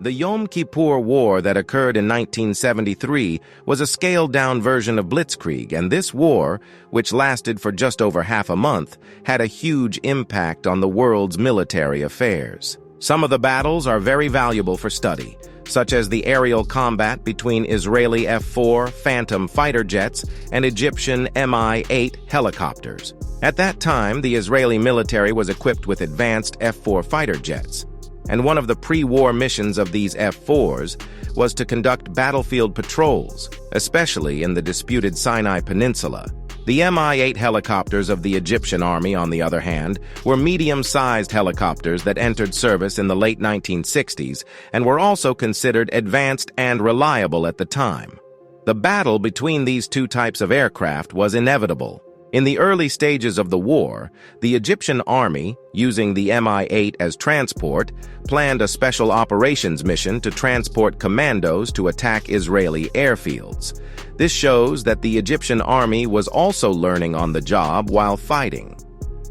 The Yom Kippur War that occurred in 1973 was a scaled-down version of Blitzkrieg, and this war, which lasted for just over half a month, had a huge impact on the world's military affairs. Some of the battles are very valuable for study, such as the aerial combat between Israeli F-4 Phantom fighter jets and Egyptian Mi-8 helicopters. At that time, the Israeli military was equipped with advanced F-4 fighter jets, and one of the pre-war missions of these F-4s was to conduct battlefield patrols, especially in the disputed Sinai Peninsula. The Mi-8 helicopters of the Egyptian army, on the other hand, were medium-sized helicopters that entered service in the late 1960s and were also considered advanced and reliable at the time. The battle between these two types of aircraft was inevitable. In the early stages of the war, the Egyptian army, using the Mi-8 as transport, planned a special operations mission to transport commandos to attack Israeli airfields. This shows that the Egyptian army was also learning on the job while fighting.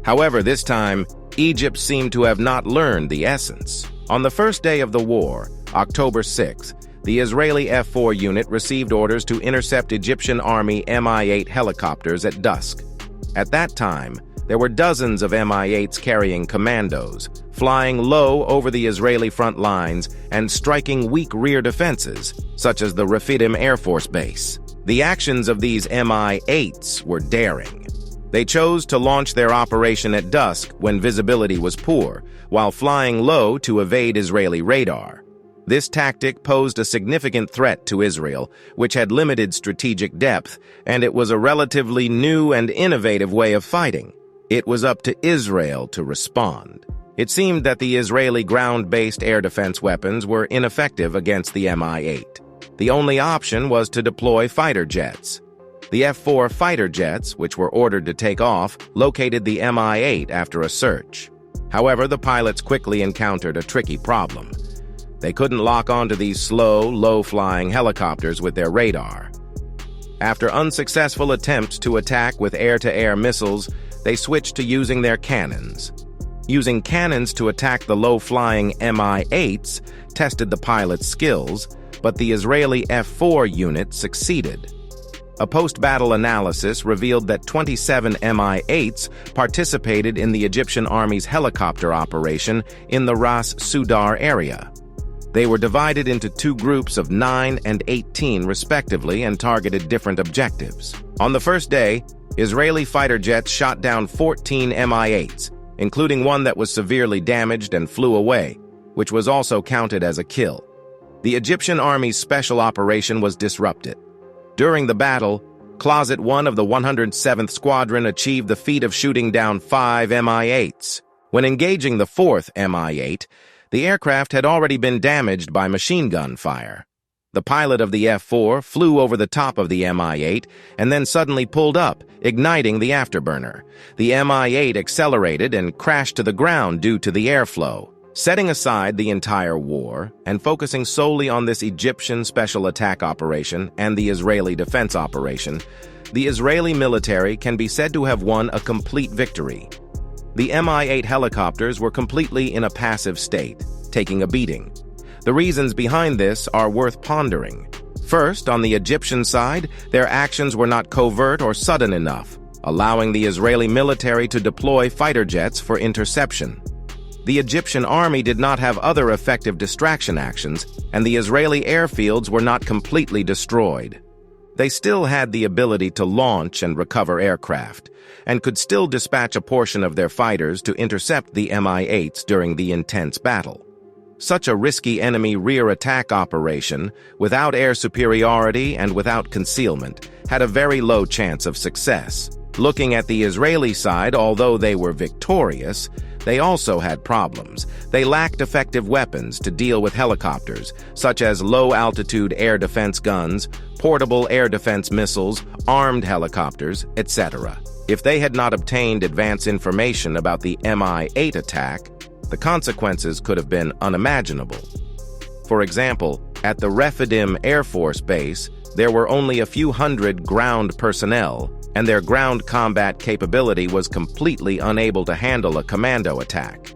However, this time, Egypt seemed to have not learned the essence. On the first day of the war, October 6th, the Israeli F-4 unit received orders to intercept Egyptian Army Mi-8 helicopters at dusk. At that time, there were dozens of Mi-8s carrying commandos, flying low over the Israeli front lines and striking weak rear defenses, such as the Rephidim Air Force Base. The actions of these Mi-8s were daring. They chose to launch their operation at dusk when visibility was poor, while flying low to evade Israeli radar. This tactic posed a significant threat to Israel, which had limited strategic depth, and it was a relatively new and innovative way of fighting. It was up to Israel to respond. It seemed that the Israeli ground-based air defense weapons were ineffective against the Mi-8. The only option was to deploy fighter jets. The F-4 fighter jets, which were ordered to take off, located the Mi-8 after a search. However, the pilots quickly encountered a tricky problem. They couldn't lock onto these slow, low-flying helicopters with their radar. After unsuccessful attempts to attack with air-to-air missiles, they switched to using their cannons. Using cannons to attack the low-flying Mi-8s tested the pilots' skills, but the Israeli F-4 unit succeeded. A post-battle analysis revealed that 27 Mi-8s participated in the Egyptian Army's helicopter operation in the Ras Sudar area. They were divided into two groups of 9 and 18 respectively and targeted different objectives. On the first day, Israeli fighter jets shot down 14 Mi-8s, including one that was severely damaged and flew away, which was also counted as a kill. The Egyptian Army's special operation was disrupted. During the battle, Closet 1 of the 107th Squadron achieved the feat of shooting down 5 Mi-8s. When engaging the 4th Mi-8, the aircraft had already been damaged by machine gun fire. The pilot of the F-4 flew over the top of the Mi-8 and then suddenly pulled up, igniting the afterburner. The Mi-8 accelerated and crashed to the ground due to the airflow. Setting aside the entire war and focusing solely on this Egyptian special attack operation and the Israeli defense operation, the Israeli military can be said to have won a complete victory. The Mi-8 helicopters were completely in a passive state, taking a beating. The reasons behind this are worth pondering. First, on the Egyptian side, their actions were not covert or sudden enough, allowing the Israeli military to deploy fighter jets for interception. The Egyptian army did not have other effective distraction actions, and the Israeli airfields were not completely destroyed. They still had the ability to launch and recover aircraft, and could still dispatch a portion of their fighters to intercept the Mi-8s during the intense battle. Such a risky enemy rear attack operation, without air superiority and without concealment, had a very low chance of success. Looking at the Israeli side, although they were victorious, they also had problems. They lacked effective weapons to deal with helicopters, such as low-altitude air defense guns, portable air defense missiles, armed helicopters, etc. If they had not obtained advance information about the Mi-8 attack, the consequences could have been unimaginable. For example, at the Rephidim Air Force Base, there were only a few hundred ground personnel, and their ground combat capability was completely unable to handle a commando attack.